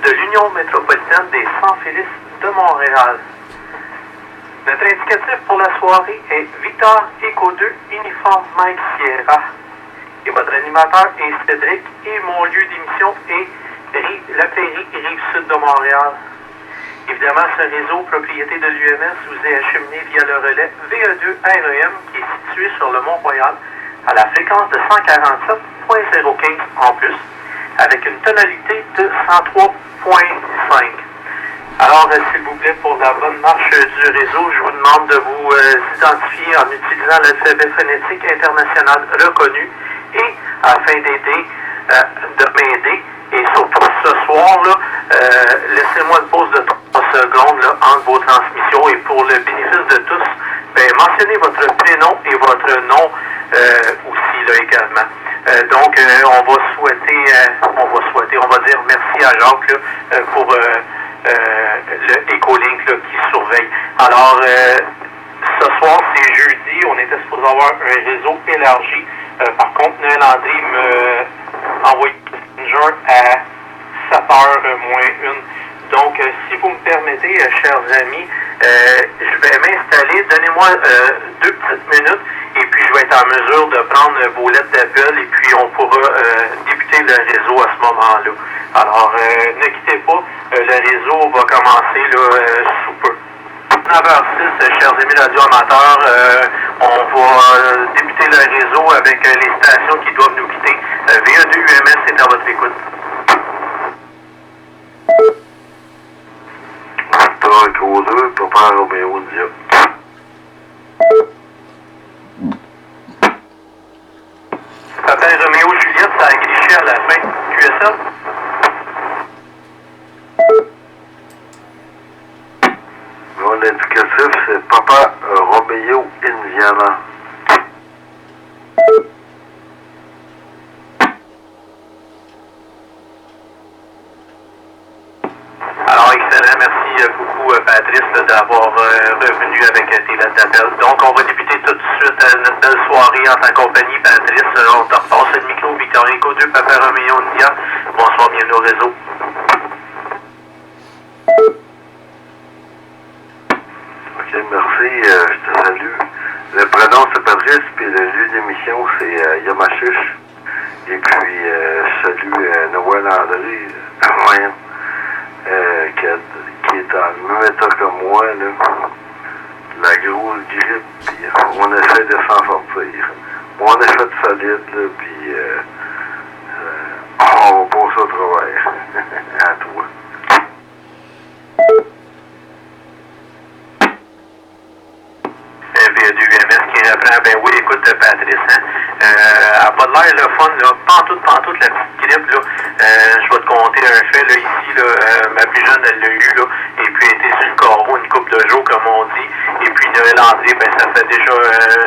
de l'Union métropolitaine des Saint-Félix de Montréal. Notre indicatif pour la soirée est Victor Echo 2 Uniforme Mike Sierra. Et votre animateur est Cédric et mon lieu d'émission est la Prairie Rive-Sud de Montréal. Évidemment, ce réseau propriété de l'UMS vous est acheminé via le relais VE2 REM qui est situé sur le Mont-Royal à la fréquence de 147.015 en plus, avec une tonalité de 103.5. Alors, s'il vous plaît, pour la bonne marche du réseau, je vous demande de vous identifier en utilisant l'alphabet phonétique international reconnu et afin d'aider, de m'aider. Et surtout ce soir, là, laissez-moi une pause de 3 secondes là, entre vos transmissions et pour le bénéfice de tous, mentionnez votre prénom et votre nom aussi là, également. Donc, on va dire merci à Jacques là, pour le Ecolink là, qui surveille. Alors, ce soir, c'est jeudi, on était supposé avoir un réseau élargi. Par contre, Noël André me envoie Messenger à 7h-1. Donc, si vous me permettez, chers amis, je vais m'installer. Donnez-moi 2 petites minutes et puis je vais être en mesure de prendre vos lettres d'appel et puis on pourra débuter le réseau à ce moment-là. Alors, ne quittez pas, le réseau va commencer là, sous peu. 9h06, chers amis radio-amateurs, on va débuter le réseau avec les stations qui doivent nous quitter. VE2 UMS est à votre écoute. Victor Echo 2, Papa Roméo India. Papa Roméo Juliette, ça a griché à la fin. QSL? Mon indicatif, c'est Papa Roméo Indiana. Alors, excellent. Merci beaucoup, Patrice, d'avoir revenu avec tes lettres d'appel. Donc, on va débuter tout de suite notre belle soirée en ta compagnie, Patrice. On te repasse le micro, Victor Echo 2, Papa Roméo India. Bonsoir, bienvenue au réseau. Ok, merci, je te salue. Le prénom, c'est Patrice, puis le lieu d'émission, c'est Yamachiche. Et puis, je salue Noël André, qui est dans le même état que moi, là. La grosse grippe, puis on essaie de s'en sortir. On est fait solide, là, puis on va passer au travail. À toi. VE2UMS qui reprend, ben oui, écoute, Patrice, hein, elle a pas de l'air le fun, là, pantoute, la petite grippe, là, je vais te compter un fait, là, ici, là, ma plus jeune, elle l'a eu, là, et puis elle était sur le carreau une couple de jours, comme on dit, et puis Noël André, ben ça fait déjà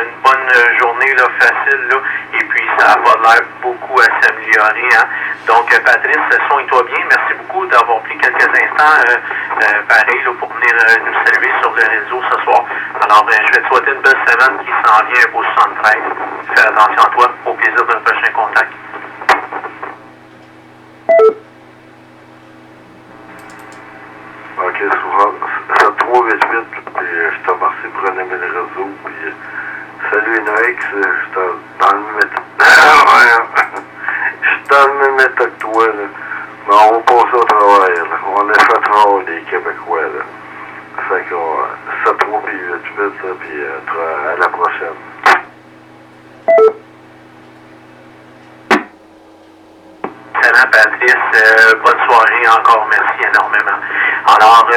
une bonne journée, là, facile, là, et puis ça a pas l'air beaucoup à s'améliorer, hein. Donc, Patrice, soigne-toi bien, merci beaucoup d'avoir pris quelques instants, pareil, là, pour venir nous saluer sur le réseau ce soir. Alors, je vais te souhaiter une belle semaine qui s'en vient au 73. Fais attention à toi. Au plaisir d'un prochain contact. Ok, souvent, c'est 388, puis je te remercie pour animer le réseau, puis salut Noix, je suis dans le même état. Je suis dans le même état que toi, là. Mais on va passer au travail, là. On est fait rare, les Québécois, là. Fait que 7, 3 puis 8, 8, puis à la prochaine. Excellent, Patrice. Bonne soirée encore. Merci énormément. Alors,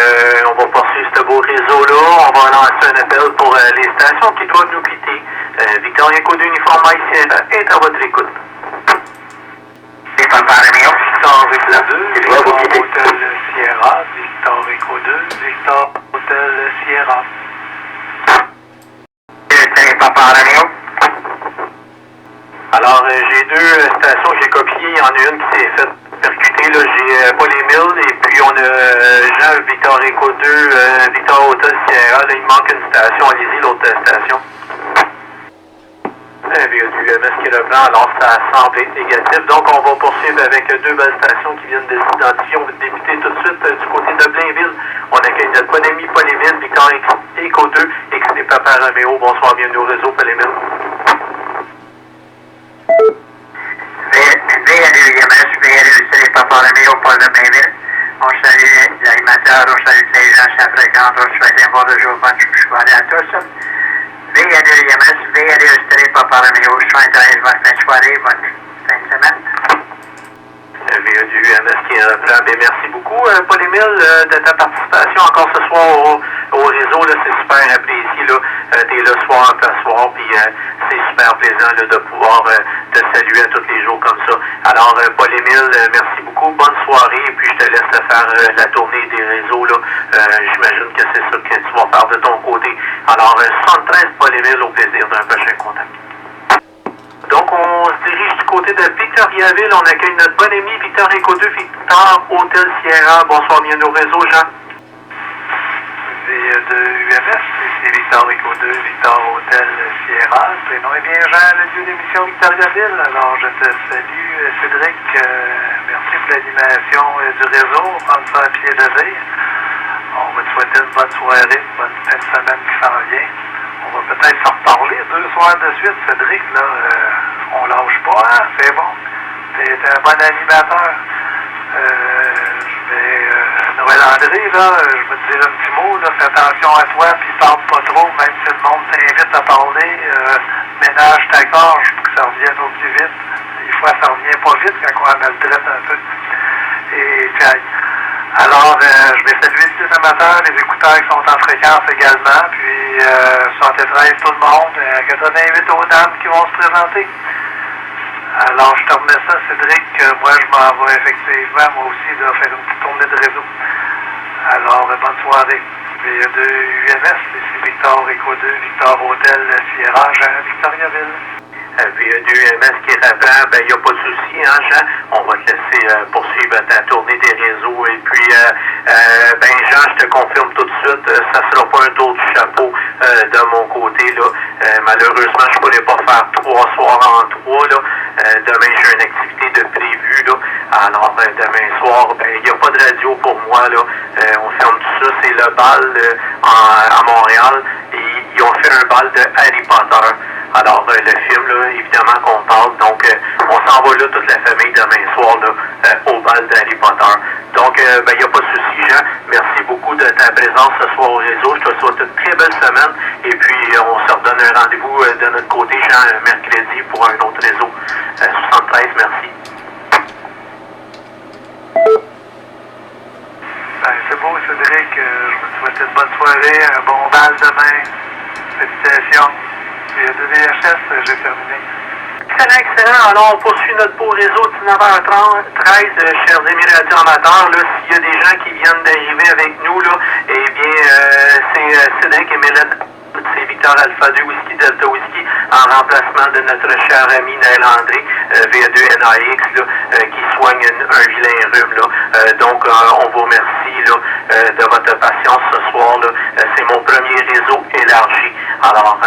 on va poursuivre ce beau réseau-là. On va lancer un appel pour les stations qui doivent nous quitter. Victor Echo d'Uniforme Sierra est à votre écoute. C'est Papa Roméo. Victor Echo 2, Victor Hôtel Sierra. Victor Echo 2, Victor Hôtel Sierra. C'est Papa Roméo. Alors, j'ai 2 stations que j'ai copiées. Il y en a une qui s'est faite percuter. Là, j'ai Paul Émile et puis on a Jean Victor Echo 2, Victor Hôtel Sierra. Là, il manque une station. Allez-y, l'autre station. VA-du-MS qui reprend, alors ça semble être négatif. Donc on va poursuivre avec deux belles stations qui viennent de s'identifier. On va débuter tout de suite du côté de Blainville. On accueille notre bon ami Polémille, Victor Echo 2, XT Papa Roméo. Bonsoir, bienvenue au réseau Polémille. VA-du-MS, VA-du Papa Roméo, Paul de Blainville. On salue l'animateur, on salue les gens qui fréquentent, on souhaite un bon jour, bonne soirée à tous. VA-du-MS, VA-du Papa Roméo, soin de bonne fin de soirée, bonne fin de semaine. VA-du-MS qui reprend. Bien, merci beaucoup, Polémille, de ta participation encore ce soir au réseau. C'est super apprécié. Tu es là soir après soir, puis c'est super plaisant de pouvoir te saluer à tous les jours comme ça. Alors, Polémille, merci beaucoup. Bonne soirée, puis je te laisse faire la tournée des réseaux. J'imagine que c'est ça que tu vas faire de ton côté. Alors, 73 Polémille, au plaisir d'un prochain contact. Donc, on se dirige du côté de Victoriaville. On accueille notre bon ami Victor Echo 2, Victor Hôtel Sierra. Bonsoir, bienvenue au réseau, Jean. VA-du-MS, c'est Victor Echo 2, Victor Hôtel Sierra. Prénom est bien Jean, le lieu d'émission Victoriaville. Alors, je te salue, Cédric. Merci pour l'animation du réseau. On prend ça à pied levé. On va te souhaiter une bonne soirée, une bonne fin de semaine qui s'en vient. On va peut-être s'en reparler 2 soirs de suite, Cédric. Là, on lâche pas, hein? C'est bon. T'es un bon animateur. Noël André, là, je vais te dire un petit mot, là, fais attention à toi, puis parle pas trop, même si le monde t'invite à parler, ménage ta gorge pour que ça revienne au plus vite. Des fois, ça revient pas vite quand on la maltraite un peu. Et tiens. Alors, je vais saluer tous les amateurs, les écouteurs qui sont en fréquence également, puis 73 tout le monde, 88 aux dames qui vont se présenter. Alors, je te remets ça, Cédric. Moi, je m'en vais effectivement, moi aussi, là, faire une petite tournée de réseau. Alors, bonne soirée. VA-du-MS, c'est Victor Echo 2, Victor Hôtel Sierra, Jean, Victoriaville. VA-du-MS qui reprend, ben, il n'y a pas de souci, hein, Jean. On va te laisser poursuivre ta tournée des réseaux. Et puis, ben, Jean, je te confirme tout de suite, ça ne sera pas un tour du chapeau de mon côté, là. Malheureusement, je ne pourrais pas faire 3 soirs en 3, là. Demain, j'ai une activité de prévue, là. Alors, demain soir, ben, il n'y a pas de radio pour moi, là. On ferme tout ça, c'est le bal à Montréal. Et ils ont fait un bal de Harry Potter. Alors, le film, là, évidemment qu'on parle, donc on s'en va là, toute la famille, demain soir, là, au bal d'Harry Potter. Donc, ben, il n'y a pas de souci, Jean. Merci beaucoup de ta présence ce soir au réseau. Je te souhaite une très belle semaine. Et puis, on se redonne un rendez-vous de notre côté, Jean, mercredi, pour un autre réseau. 73, merci. Ben, c'est beau, Cédric. Je vous souhaite une bonne soirée, un bon bal demain. Félicitations. Et de VHS, j'ai terminé. Excellent, excellent. Alors, on poursuit notre beau réseau 19h13, chers amis radio-amateurs. S'il y a des gens qui viennent d'arriver avec nous, là, eh bien, c'est Cédric et Mélène. C'est Victor Alpha 2 Whisky Delta Whisky en remplacement de notre cher ami Naël André, VA2NAX, qui soigne un vilain rhume. Donc, on vous remercie de votre patience ce soir. C'est mon premier réseau élargi. Alors,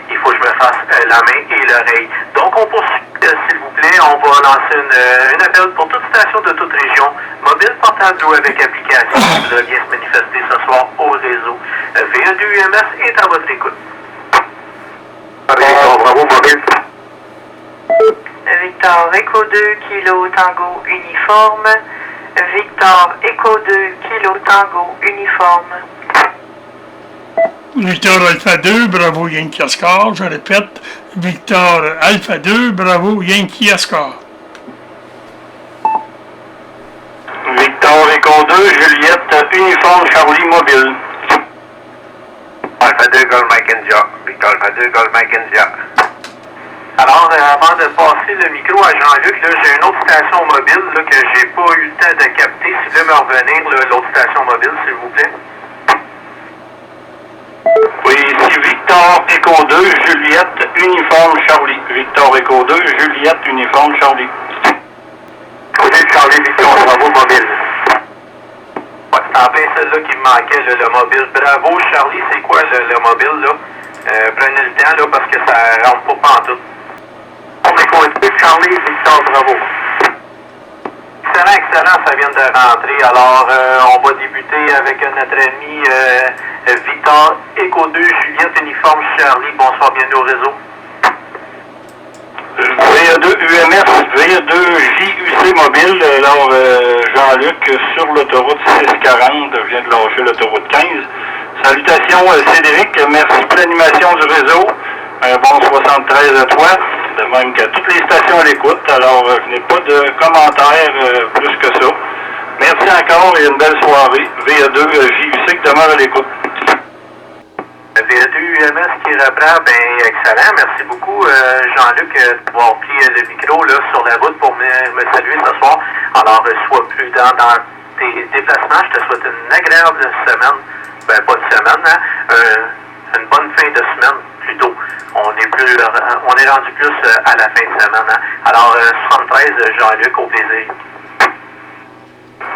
il faut que je me fasse la main et l'oreille. Donc, on poursuit, s'il vous plaît. On va lancer une appel pour toute station de toute région, mobile, portable ou avec application, qui voudrait bien se manifester ce soir au réseau. VA2MS est à votre écoute. Bravo, mobile. Victor Echo 2, Kilo Tango uniforme. Victor Echo 2, Kilo Tango uniforme. Victor Alpha 2, bravo Yankee Oscar. Je répète, Victor Alpha 2, bravo Yankee Oscar. Victor Echo 2, Juliette, uniforme Charlie mobile. Alpha 2, Gold Mike India. Victor Alpha 2, Gold Mike India. Alors, avant de passer le micro à Jean-Luc, j'ai une autre station mobile que j'ai pas eu le temps de capter. Si vous voulez me revenir, l'autre station mobile, s'il vous plaît. Oui, ici Victor Echo 2, Juliette, uniforme Charlie. Victor Echo 2, Juliette, uniforme Charlie. Côté Charlie, Victor, bravo, mobile. Ouais, c'est en plein celle-là qui me manquait, le mobile. Bravo, Charlie, c'est quoi le mobile, là? Prenez le temps, là, parce que ça rentre pas pantoute. Charlie, Victor Bravo. Excellent, excellent, ça vient de rentrer. Alors, on va débuter avec notre ami Victor Echo 2, Juliette Uniforme Charlie. Bonsoir, bienvenue au réseau. VA2 UMS, VA2 JUC Mobile, alors Jean-Luc sur l'autoroute 640, vient de lâcher l'autoroute 15. Salutations Cédric, merci pour l'animation du réseau. Un bon 73 à toi, de même qu'à toutes les stations à l'écoute. Alors, je n'ai pas de commentaires plus que ça. Merci encore et une belle soirée. VA2 JUC demeure à l'écoute. VA2 UMS qui reprend, ben excellent. Merci beaucoup Jean-Luc d'avoir pris le micro là, sur la route pour me saluer ce soir. Alors, sois prudent dans tes déplacements. Je te souhaite une agréable semaine. Ben, pas de semaine, hein? Une bonne fin de semaine plutôt. On est rendu plus à la fin de semaine. Hein? Alors, 73, Jean-Luc, au plaisir.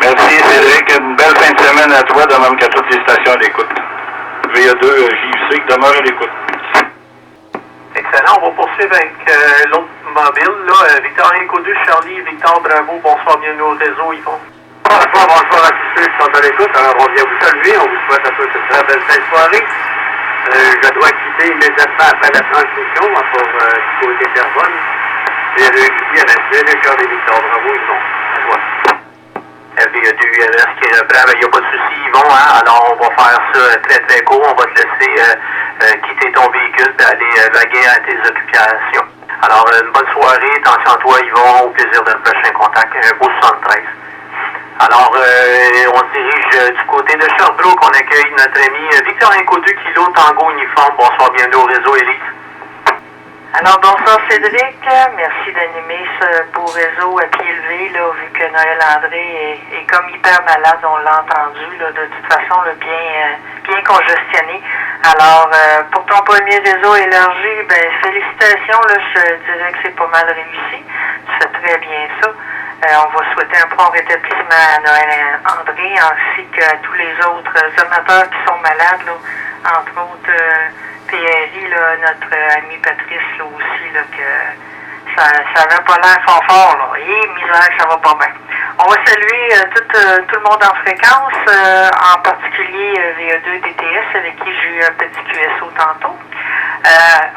Merci Cédric, une belle fin de semaine à toi, de même qu'à toutes les stations à l'écoute. VA2 JUC demeure à l'écoute. Excellent, on va poursuivre avec l'autre mobile, là, Victor Echo 2, Charlie, Victor Bravo, bonsoir, bienvenue au réseau, Yvon. Bonsoir à tous ceux qui sont à l'écoute. Alors, on vient vous saluer. On vous souhaite à tous une très belle fin de soirée. Je dois quitter immédiatement après la transmission pour du côté Terrebonne. J'ai le cœur des Victor Bravo, ils sont à toi. VA2 UMS qui reprend, il n'y a pas de souci, Yvon, hein? Alors on va faire ça très très court. On va te laisser quitter ton véhicule et aller vaguer à tes occupations. Alors, une bonne soirée. Attention à toi, Yvon. Au plaisir d'un prochain contact. Un beau 73. Alors, on se dirige du côté de Sherbrooke. On accueille notre ami Victor Echo 2 Kilo Tango Uniforme. Bonsoir, bienvenue au réseau, Élise. Alors, bonsoir Cédric. Merci d'animer ce beau réseau à pied levé, là, vu que Noël André est comme hyper malade, on l'a entendu, là, de toute façon, là, bien congestionné. Alors, pour ton premier réseau élargi, ben, félicitations, là, je dirais que c'est pas mal réussi. Tu fais très bien ça. On va souhaiter un prompt rétablissement à Noël André, ainsi qu'à tous les autres amateurs qui sont malades, là, entre autres PRI, là, notre amie Patrice là, aussi, là, que ça n'avait pas l'air fort, là. Et misère que ça va pas bien. On va saluer tout le monde en fréquence, en particulier VA2 DTS avec qui j'ai eu un petit QSO tantôt.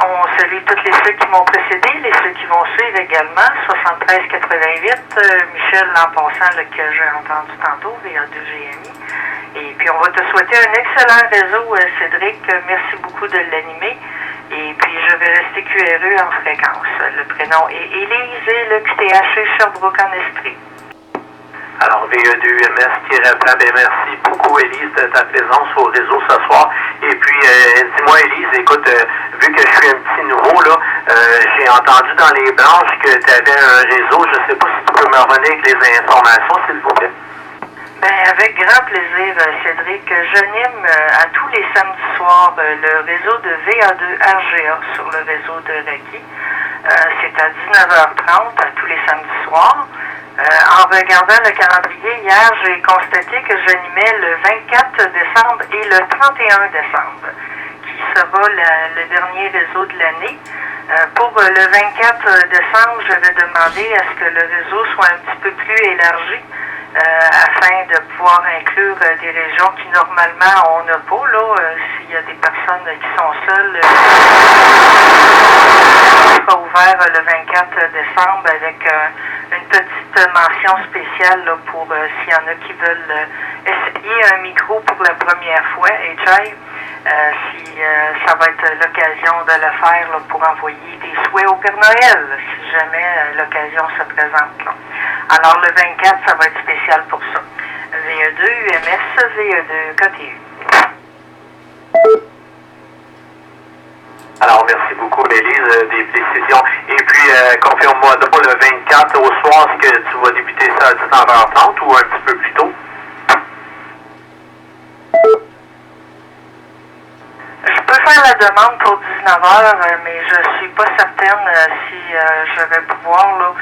On salue toutes les ceux qui m'ont précédé, les ceux qui vont suivre également, 7388, Michel l'an passant là, que j'ai entendu tantôt, VA2 GMI. Et puis on va te souhaiter un excellent réseau, Cédric. Merci beaucoup de l'animer. Et puis je vais rester QRE en fréquence. Le prénom est Élise et le QTH Sherbrooke en esprit. Alors, VA2 UMS qui reprend, ben merci beaucoup, Élise, de ta présence au réseau ce soir. Et puis, dis-moi, Élise, écoute, vu que je suis un petit nouveau, là, j'ai entendu dans les branches que tu avais un réseau. Je ne sais pas si tu peux me revenir avec les informations, s'il vous plaît. Ben, avec grand plaisir, Cédric. J'anime à tous les samedis soirs le réseau de VA2 RGA sur le réseau de Lucky. C'est à 19h30 à tous les samedis soirs. En regardant le calendrier, hier, j'ai constaté que j'animais le 24 décembre et le 31 décembre, qui sera le dernier réseau de l'année. Pour le 24 décembre, je vais demander à ce que le réseau soit un petit peu plus élargi afin de pouvoir inclure des régions qui normalement on n'a pas. Là, s'il y a des personnes qui sont seules, sera ouvert le 24 décembre avec une petite mention spéciale là, pour s'il y en a qui veulent essayer un micro pour la première fois, HI. Si ça va être l'occasion de le faire là, pour envoyer des souhaits au Père Noël, si jamais l'occasion se présente. Là. Alors le 24, ça va être spécial pour ça. VA2 UMS, VA2 KTU. Alors, merci beaucoup, Élise, des précisions. Et puis, confirme-moi le 24 au soir, est-ce que tu vas débuter ça à 19h30 ou un petit peu plus tôt? Je peux faire la demande pour 19h, mais je suis pas certaine si je vais pouvoir, là.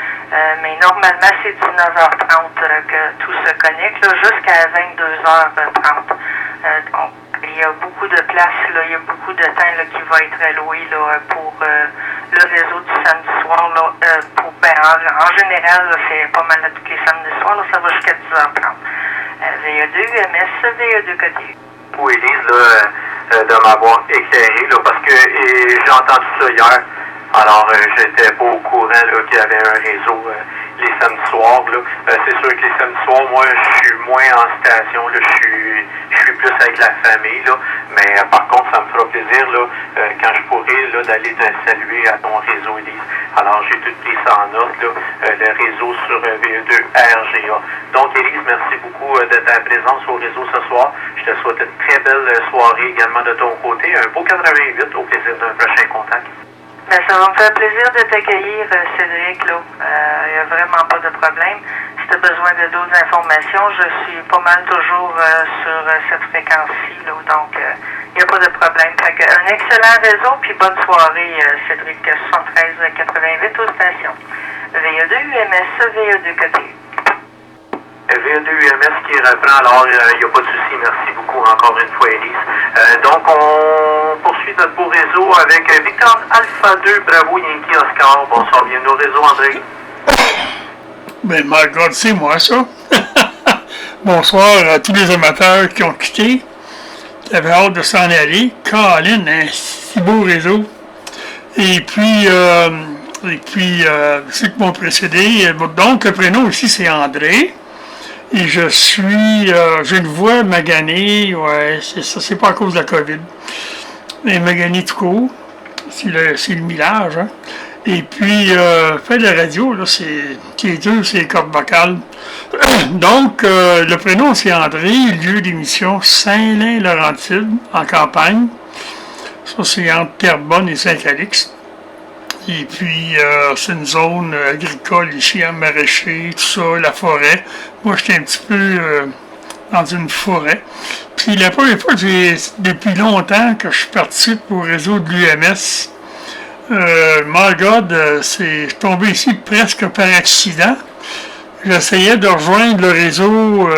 Mais normalement, c'est 19h30 que tout se connecte, là, jusqu'à 22h30. Donc, il y a beaucoup de place, là, il y a beaucoup de temps là, qui va être alloué là, pour le réseau du samedi soir, là, en général, là, c'est pas mal à tous les samedis soirs, là, ça va jusqu'à 10h30. VE2 UMS, VE2 côté. Pour Élise, là, de m'avoir éclairé, là, parce que j'ai entendu ça hier. Alors, j'étais pas au courant là, qu'il y avait un réseau les samedis soirs. Là. C'est sûr que les samedis soirs, moi, je suis moins en station. Là, je suis plus avec la famille. Là. Mais par contre, ça me fera plaisir là, quand je pourrai là, d'aller te saluer à ton réseau, Élise. Alors, j'ai tout pris ça en note, là, le réseau sur VE2 RGA. Donc, Élise, merci beaucoup de ta présence au réseau ce soir. Je te souhaite une très belle soirée également de ton côté. Un beau 88, au plaisir d'un prochain contact. Ben, ça va me faire plaisir de t'accueillir, Cédric. Il n'y a vraiment pas de problème. Si tu as besoin de d'autres informations, je suis pas mal toujours sur cette fréquence-ci. Donc, il n'y a pas de problème. Fait que, un excellent réseau, puis bonne soirée, Cédric. 7388 aux stations. VE2 UMS, VE2 côté. VE2 UMS qui reprend, alors il n'y a pas de souci, merci beaucoup encore une fois, Élise. Donc on poursuit notre beau réseau avec Victor Alpha 2, Bravo Yankee Oscar. Bonsoir, bienvenue au réseau, André. Ben, my God, c'est moi ça. Bonsoir à tous les amateurs qui ont quitté, qui avaient hâte de s'en aller. Colin, un si beau réseau. Et puis ceux qui m'ont précédé, donc le prénom ici c'est André. Et j'ai une voix maganée, ouais, c'est ça, c'est pas à cause de la COVID. Mais maganée tout court, c'est le millage, hein. Et puis, faire de la radio, là, c'est dur, c'est les cordes vocales. Donc, le prénom c'est André, lieu d'émission Saint-Lin-Laurentide, en campagne. Ça, c'est entre Terrebonne et Saint-Calixte. Et puis, c'est une zone agricole ici, un maraîcher, tout ça, la forêt. Moi, j'étais un petit peu dans une forêt. Puis, la première fois, depuis longtemps que je participe au réseau de l'UMS, my God, je suis tombé ici presque par accident. J'essayais de rejoindre le réseau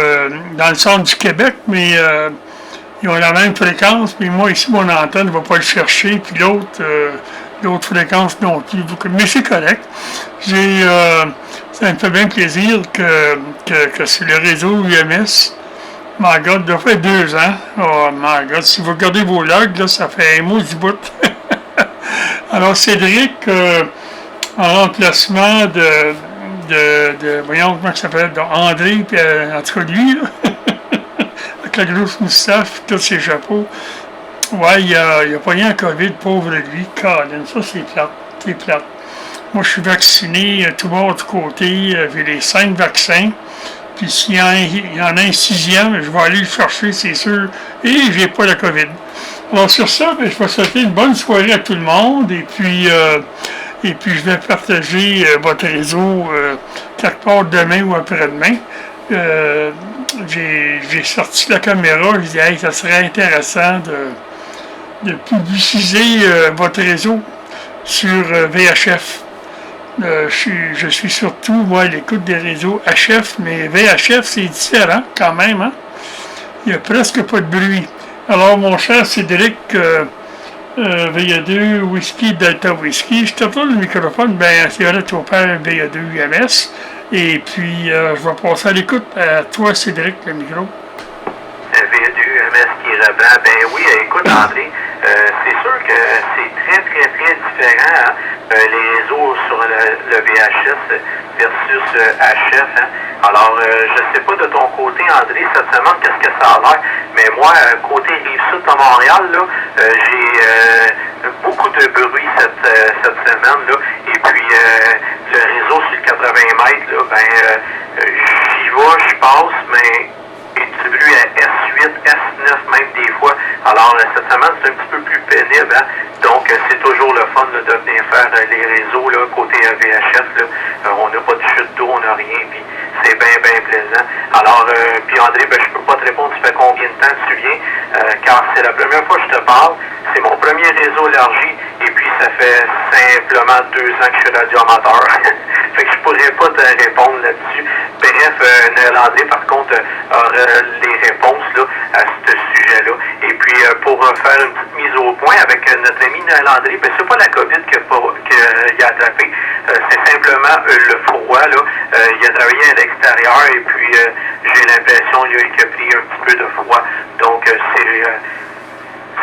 dans le centre du Québec, mais ils ont la même fréquence, mais moi, ici, mon antenne ne va pas le chercher, puis l'autre fréquence non plus. Mais c'est correct. Ça me fait bien plaisir que c'est le réseau UMS. My God, ça fait 2 ans. Oh my God, si vous regardez vos logs, là, ça fait un mot du bout. Alors, Cédric, en remplacement voyons comment ça s'appelle, André, puis en tout cas lui, là, avec la grosse moustache, tous ses chapeaux. Ouais, il a pas rien à COVID, pauvre lui. Colin, ça c'est plate. Moi, je suis vacciné tout bord du côté, j'ai les 5 vaccins. Puis s'il y en a un 6e, je vais aller le chercher, c'est sûr. Et j'ai pas la COVID. Alors sur ça, je vais souhaiter une bonne soirée à tout le monde. Et puis je vais partager votre réseau quelque part demain ou après-demain. J'ai sorti la caméra, je dis hey, ça serait intéressant de publiciser votre réseau sur VHF. Je suis surtout, moi, à l'écoute des réseaux HF, mais VHF, c'est différent quand même. Hein? Il n'y a presque pas de bruit. Alors, mon cher Cédric, VA2 Whisky Delta Whisky, je te tourne le microphone, ben c'est vrai, tu vas faire VA2 UMS. Et puis, je vais passer à l'écoute à toi, Cédric, le micro. VA2 UMS qui reprend, ben oui, écoute, André, c'est sûr que c'est très différent, hein? Les réseaux sur le VHS versus HF. Hein? Alors, je sais pas de ton côté, André, cette semaine, qu'est-ce que ça a l'air, mais moi, côté Rive-Sud de Montréal, là, j'ai beaucoup de bruit cette semaine, là, et puis le réseau sur le 80 mètres, là, ben, j'y vais, je passe, mais du bruit à S8, S9 même des fois. Alors cette semaine c'est un petit peu plus pénible, hein? Donc c'est toujours le fun là, de venir faire les réseaux là, côté VHF. Là. On n'a pas de chute d'eau, on n'a rien, puis c'est bien plaisant. Alors, puis André, ben, je peux pas te répondre, ça fait combien de temps que tu viens, car c'est la première fois que je te parle, c'est mon premier réseau élargi, et puis ça fait simplement 2 ans que je suis radioamateur. Fait que je pourrais pas te répondre là-dessus. Bref, Néerlandais, par contre, aura les réponses là, à ce sujet-là. Et puis, pour faire une petite mise au point, point avec notre ami Noël André, ben, c'est pas la COVID qu'il a attrapé, c'est simplement le froid. Là. Il a travaillé à l'extérieur et puis j'ai l'impression qu'il a pris un petit peu de froid. Donc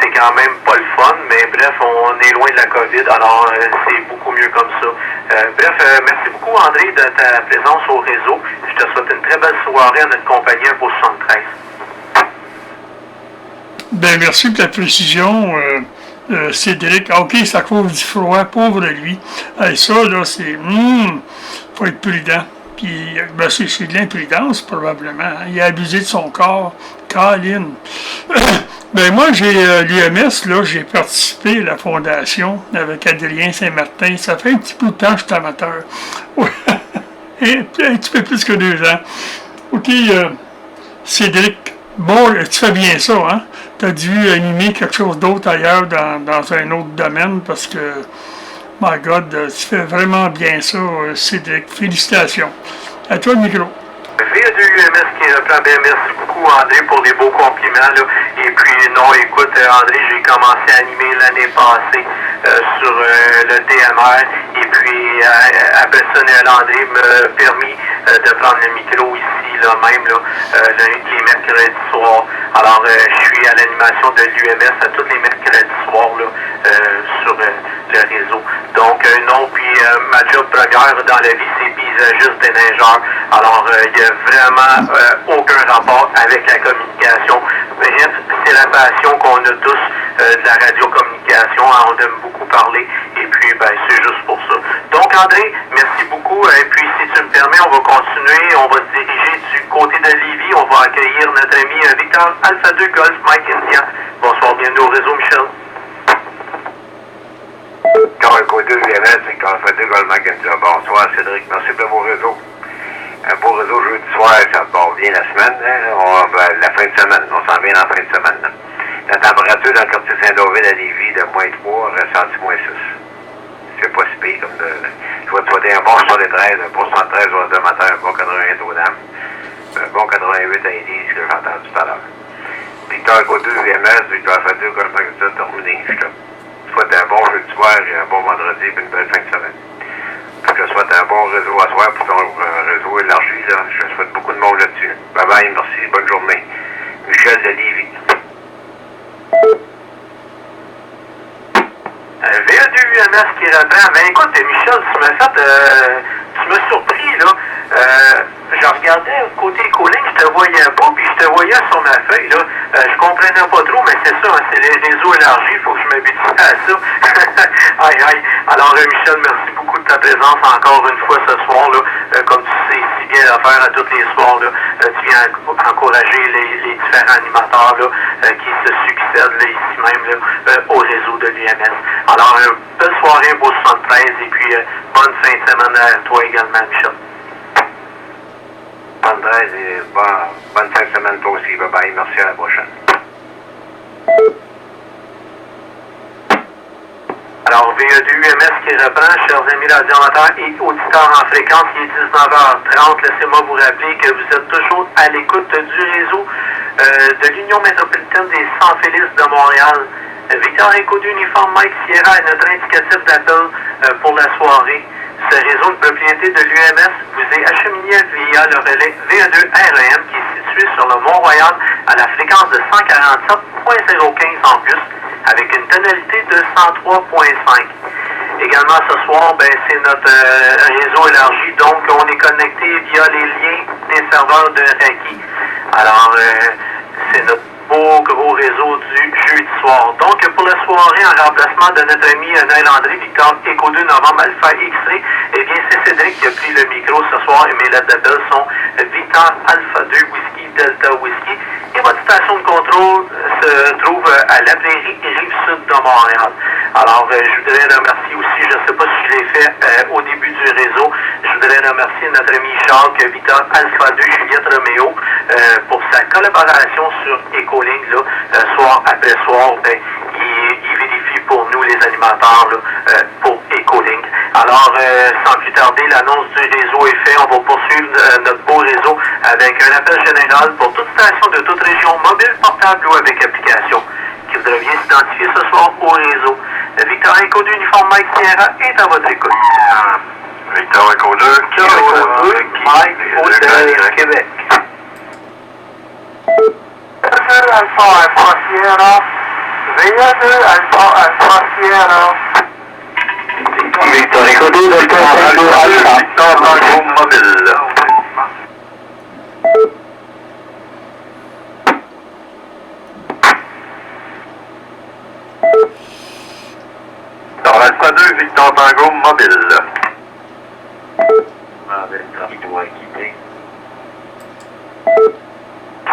c'est quand même pas le fun, mais bref, on est loin de la COVID, alors c'est beaucoup mieux comme ça. Merci beaucoup André de ta présence au réseau. Je te souhaite une très belle soirée en notre compagnie pour 73. Ben, merci pour la précision, Cédric. OK, c'est à cause du froid, pauvre lui. Ça, là, c'est... faut être prudent. Puis, ben, c'est de l'imprudence, probablement. Hein. Il a abusé de son corps. Caroline. Ben, moi, j'ai l'UMS, là, j'ai participé à la fondation avec Adrien Saint-Martin. Ça fait un petit peu de temps que je suis amateur. Un petit peu plus que 2 ans. OK, Cédric. Bon, tu fais bien ça, hein? Tu as dû animer quelque chose d'autre ailleurs dans un autre domaine parce que, my God, tu fais vraiment bien ça, Cédric. Félicitations. À toi le micro. VA2UMS qui reprend bien. Merci beaucoup, André, pour les beaux compliments. Là. Et puis, non, écoute, André, j'ai commencé à animer l'année passée sur le DMR. Et puis, après ça, André m'a permis de prendre le micro ici, là même, là, les mercredis soirs. Alors, je suis à l'animation de l'UMS à tous les mercredis soirs là, sur le réseau. Donc, non, puis ma job première dans la vie, c'est paysagiste déneigeur. Alors, il n'y a vraiment aucun rapport avec la communication. Bref, c'est la passion qu'on a tous de la radiocommunication. On aime beaucoup parler. Et puis, ben, c'est juste pour ça. Donc, André, merci beaucoup. Et puis, si tu me permets, on va continuer. On va se diriger du côté de Lévis. On va accueillir notre ami Victor Alpha 2 Golf Mike India. Bonsoir, bienvenue au réseau, Michel. Carco 2 VMS et Alpha 2 Golf Mike India. Bonsoir, Cédric. Merci pour le beau réseau. Un beau réseau jeudi soir, ça part bien la semaine. Hein? La fin de semaine, on s'en vient dans la fin de semaine. Là. La température dans le quartier Saint-Dauville à Lévis de -3, ressenti -6. C'est pas si pire comme de... Je vais te souhaiter un bon 73, un bon 73 au matin, un bon 88 aux dames, un bon 88 à Élise que j'ai entendu tout à l'heure. Victor Godeux, VMS, Victor Fatou, comme ça, terminé. Je te souhaite un bon jeudi soir et un bon vendredi et une belle fin de semaine. Je te souhaite un bon réseau à soir pour ton réseau élargi. Là. Je te souhaite beaucoup de monde là-dessus. Bye bye, merci, bonne journée. Michel de Lévis. VA2UMS qui reprend. Ben écoute, Michel, tu m'as surpris, là. Je regardais côté Écoling, je te voyais pas, puis je te voyais sur ma feuille, là. Je comprenais pas trop, mais c'est ça, hein, c'est les réseaux élargis, il faut que je m'habitue à ça. Aïe, aïe. Alors, Michel, merci beaucoup de ta présence encore une fois ce soir, là. Comme tu sais si bien le faire à tous les soirs, là. Tu viens encourager les différents animateurs, là, qui se succèdent, là, ici même, là, au réseau de l'UMS. Alors, belle soirée pour 73, et puis bonne fin de semaine à toi également, Michel. 73 et bonne fin de semaine toi aussi. Bye bye. Merci, à la prochaine. Alors, VA2UMS qui reprend, chers amis radioamateurs et auditeurs en fréquence, il est 19h30. Laissez-moi vous rappeler que vous êtes toujours à l'écoute du réseau de l'Union métropolitaine des Saint-Félix de Montréal. Victor Echo d'Uniforme Mike Sierra est notre indicatif d'appel pour la soirée. Ce réseau de propriété de l'UMS vous est acheminé via le relais VA2REM qui est situé sur le Mont-Royal à la fréquence de 147.015 en plus, avec une tonalité de 103.5. Également ce soir, ben, c'est notre réseau élargi, donc on est connecté via les liens des serveurs de Raki. Alors, c'est notre beau gros réseau du jeudi soir. Donc, pour la soirée, en remplacement de notre ami Noël André, Victor Echo 2 Novembre Alpha X-Ray, eh bien, c'est Cédric qui a pris le micro ce soir et mes lettres d'appel sont Victor Alpha 2 Whisky Delta Whisky. Et votre station de contrôle se trouve à la prairie Rive-Sud de Montréal. Alors, je voudrais remercier aussi, je ne sais pas si je l'ai fait au début du réseau, je voudrais remercier notre ami Jacques Victor Alpha 2 Juliette Roméo pour sa collaboration sur Ecolink, là, soir après soir, ben, il vérifie pour nous les animateurs là, pour Ecolink. Alors, sans plus tarder, l'annonce du réseau est faite. On va poursuivre notre beau réseau avec un appel général pour toute station de toute région, mobile, portable ou avec application. qui voudrait bien s'identifier ce soir au réseau. Victor Echo 2, uniforme Mike Sierra est à votre écoute. Victor Echo 2, Mike Hotel Québec. 2 Alpha Alpha Sierra. VA2 Alpha Alpha Sierra. Victor Echo 2, Delta Tango Alpha. Victor Tango Mobile. Dans l'Alpha 2, Victor Tango Mobile.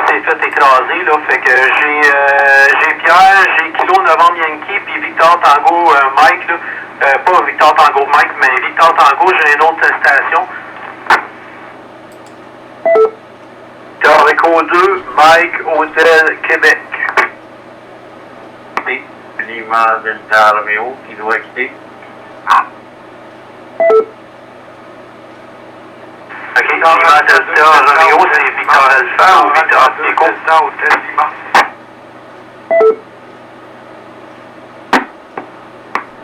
C'est fait écraser, là, fait que j'ai Pierre, j'ai Kilo Novembre Yankee, puis Victor Tango Mike, là, pas Victor Tango Mike, mais Victor Tango, j'ai une autre station. Victor Echo 2, Mike Hotel Québec. Lima Delta Romeo qui doit quitter. Ok, Lima Delta Romeo, c'est Victor Alpha ou Victor Echo? Delta Hotel Lima.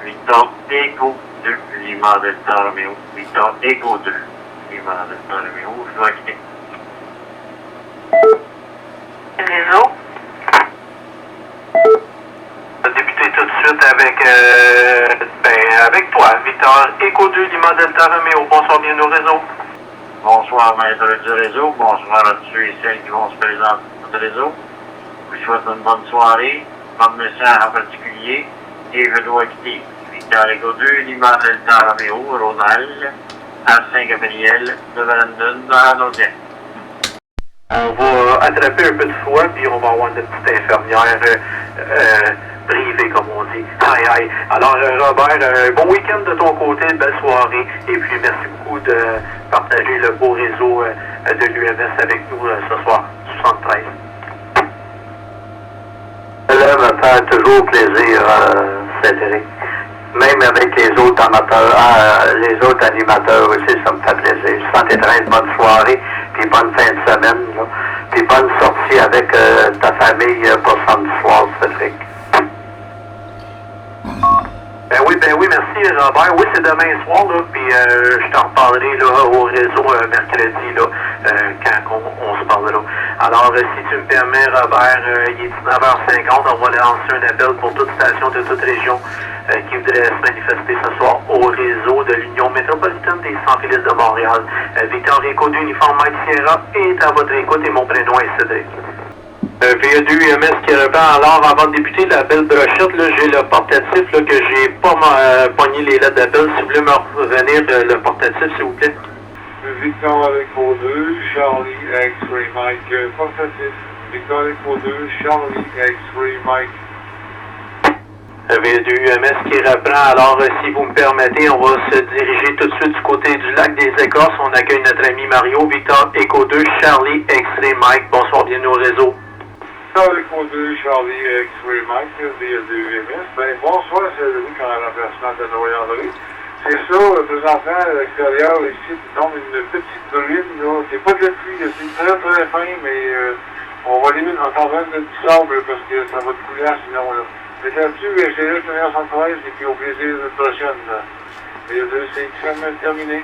Victor Echo 2 Lima Delta Romeo. Victor Echo 2 Lima Delta Romeo, je dois quitter. Réseau. On va débuter tout de suite avec toi, Victor Echo 2 Lima Delta Romeo. Bonsoir, bienvenue au réseau. Bonsoir, maître du réseau. Bonsoir à tous et celles qui vont se présenter dans le réseau. Je vous souhaite une bonne soirée, bonne mission en particulier, et je dois quitter. Victor Echo 2 Lima Delta Romeo, Ronald, à Saint-Gabriel, de Valendon, dans la Naudière. On va attraper un peu de froid, puis on va avoir une petite infirmière privée, comme on dit. Aïe, aïe. Alors, Robert, bon week-end de ton côté, belle soirée, et puis merci beaucoup de partager le beau réseau de l'UMS avec nous ce soir, 73. Cela me fait toujours plaisir, Cédric. Même avec les autres amateurs, les autres animateurs aussi, ça me fait plaisir. 73, bonne soirée, puis bonne fin de semaine, là. Puis bonne sortie avec ta famille pour samedi soir, Cédric. Ben oui, merci Robert. Oui, c'est demain soir, là, puis je t'en reparlerai là, au réseau mercredi, là, quand on se parlera. Alors, si tu me permets, Robert, il est 19h50, on va lancer un appel pour toute station de toute région qui voudrait se manifester ce soir au réseau de l'Union métropolitaine des Sans-Félix de Montréal. Victor Echo d'uniforme Mike Sierra est à votre écoute et mon prénom est Cédric. VA2 UMS qui reprend. Alors, avant de débuter la belle brochette, là, j'ai le portatif là, que j'ai pas pogné les lettres d'appel. Si vous voulez me revenir le portatif, s'il vous plaît. Victor Echo 2, Charlie X-Ray Mike, portatif. Victor Echo 2, Charlie X-Ray Mike. VA2 UMS qui reprend. Alors, si vous me permettez, on va se diriger tout de suite du côté du lac des Écorces. On accueille notre ami Mario. Victor Echo 2, Charlie X-Ray Mike. Bonsoir, bienvenue au réseau. Victor Echo 2, Charlie X-Ray Mike, VA2 UMS. Ben, bonsoir, c'est Louis en remplacement de Noé André. C'est ça, présentement, à l'extérieur, ici, il tombe une petite bruine, là. C'est pas de la pluie, c'est très très fin, mais on va limite en train de du sable parce que ça va te couler sinon, là. Mais là-dessus, c'est là, 113, et puis au plaisir de la prochaine. VA2, c'est extrêmement terminé.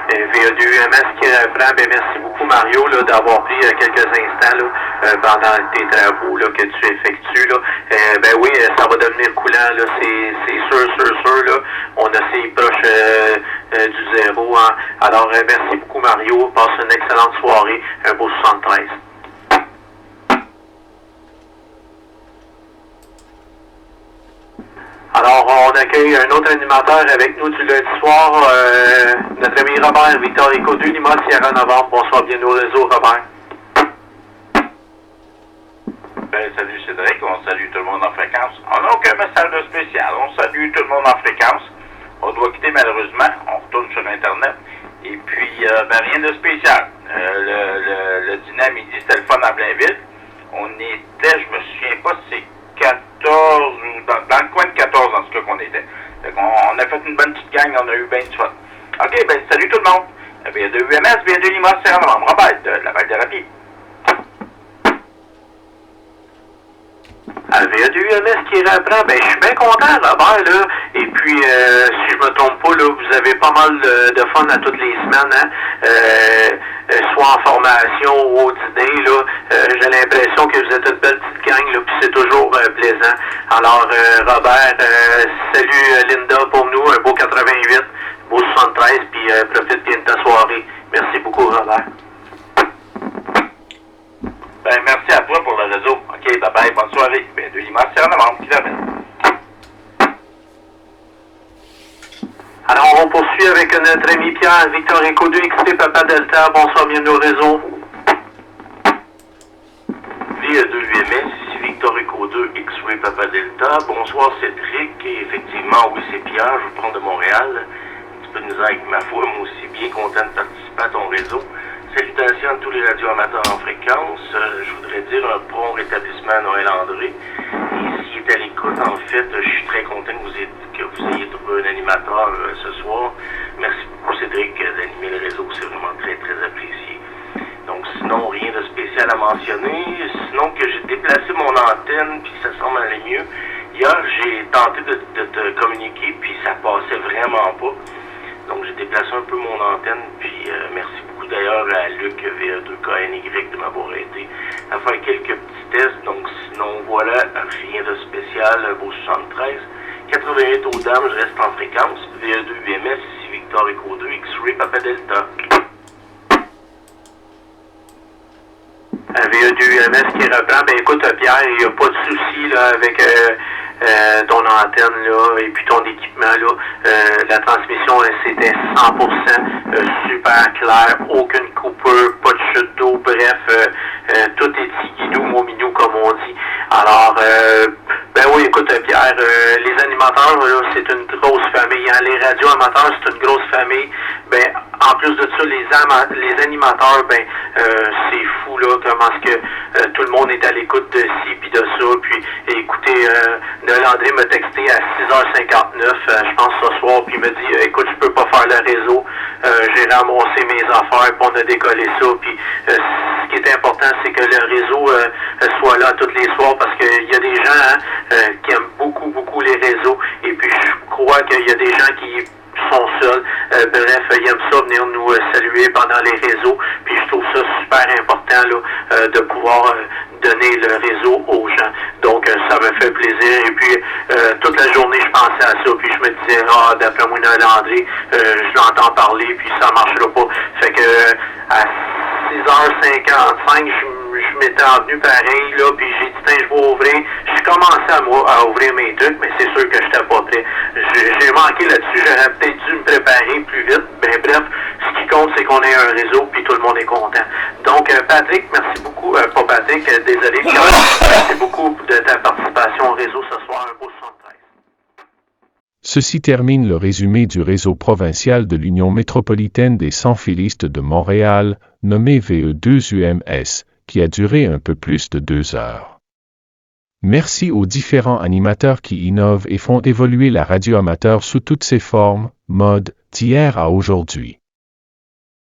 VA2 UMS qui reprend. Ben, merci beaucoup, Mario, là, d'avoir pris quelques instants là, pendant tes travaux là, que tu effectues. Là. Ben oui, ça va devenir coulant, là, c'est sûr. Là. On a assez proche du zéro. Hein. Alors, merci beaucoup, Mario. Passe une excellente soirée. Un beau 73. Alors, on accueille un autre animateur avec nous du lundi soir, notre ami Robert, Victor Echo 2, Lima Sierra Novembre. Bonsoir, bienvenue au réseau, Robert. Ben, salut Cédric, on salue tout le monde en fréquence. On n'a aucun message de spécial, on salue tout le monde en fréquence. On doit quitter malheureusement, on retourne sur Internet. Et puis, ben, rien de spécial. Le dyname, il dit c'était le fun à Blainville. On était, je me souviens pas si c'est 14 ou dans le coin de 14 en ce cas qu'on était. On a fait une bonne petite gang, on a eu bien du fun. Ok, ben salut tout le monde. VA2 UMS, VA2 Lima, Sierra Novembre, Robert de la Val-de-Rapie. VA2UMS qui reprend. Ben, je suis bien content, Robert, là. Et puis, si je me trompe pas, là, vous avez pas mal de fun à toutes les semaines, hein. Soit en formation ou au dîner, là. J'ai l'impression que vous êtes une belle petite gang, là, puis c'est toujours plaisant. Alors, Robert, salut Linda pour nous, un beau 88, beau 73, puis profite bien de ta soirée. Merci beaucoup, Robert. Ben, merci à toi pour le réseau. OK, bye-bye, bonne soirée. Ben, de l'image, c'est en avant, qui l'amène. Alors, on poursuit avec notre ami Pierre, Victor Echo 2, XT Papa Delta. Bonsoir, bienvenue au réseau. VA2UMS, ici Victor Echo 2, X-Ray Papa Delta. Bonsoir Cédric, et effectivement, oui, c'est Pierre, je vous prends de Montréal. Un petit peu de misère avec ma voix, moi aussi, bien content de participer à ton réseau. Salutations à tous les radioamateurs en fréquence. Je voudrais dire un bon rétablissement à Noël André. Et s'il est à l'écoute, en fait, je suis très content que vous ayez trouvé un animateur ce soir. Merci beaucoup Cédric d'animer le réseau, c'est vraiment très très apprécié. Donc sinon, rien de spécial à mentionner. Sinon que j'ai déplacé mon antenne, puis ça semble aller mieux. Hier, j'ai tenté de te communiquer, puis ça passait vraiment pas. Donc j'ai déplacé un peu mon antenne, puis merci beaucoup d'ailleurs à Luc VA2KNY de m'avoir aidé à faire quelques petits tests. Donc sinon voilà, rien de spécial, beau 73. 88 aux dames, je reste en fréquence. VA2UMS, ici Victor Echo 2, X-Ray Papa Delta. VA2UMS qui reprend. Ben écoute Pierre, il n'y a pas de souci là avec ton antenne là et puis ton équipement là. La transmission c'était 100% super clair, aucune coupure, pas de chute d'eau, bref, tout est tigidou, mominou comme on dit. Alors ben oui, écoute Pierre, les animateurs là, c'est une grosse famille, hein. Les radioamateurs c'est une grosse famille. Ben en plus de ça, les animateurs, ben c'est fou là, comment est-ce que tout le monde est à l'écoute de ci puis de ça. Puis écoutez, Noël André m'a texté à 6h59, je pense ce soir, puis il me dit écoute, je peux pas faire le réseau, j'ai ramassé mes affaires, puis on a décollé ça. Puis ce qui est important, c'est que le réseau soit là tous les soirs, parce qu'il y a des gens qui aiment beaucoup, beaucoup les réseaux. Et puis je crois qu'il y a des gens qui sont seuls. Bref, ils aiment ça venir nous saluer pendant les réseaux. Puis je trouve ça super important là, de pouvoir donner le réseau aux gens. Donc ça me fait plaisir. Et puis toute la journée je pensais à ça. Puis je me disais, d'après moi Noël André, je l'entends parler, puis ça marchera pas. Fait que à 6h55, je m'étais envenu pareil, là, puis j'ai dit, tiens, je vais ouvrir. J'ai commencé à ouvrir mes trucs, mais c'est sûr que je n'étais pas prêt. J'ai manqué là-dessus, j'aurais peut-être dû me préparer plus vite. Ben bref, ce qui compte, c'est qu'on ait un réseau, puis tout le monde est content. Donc, Patrick, merci beaucoup. Pas Patrick, désolé, merci beaucoup de ta participation au réseau ce soir, un beau 73. Ceci termine le résumé du réseau provincial de l'Union métropolitaine des sans-filistes de Montréal, nommé VE2UMS, qui a duré un peu plus de 2 heures. Merci aux différents animateurs qui innovent et font évoluer la radio amateur sous toutes ses formes, modes, d'hier à aujourd'hui.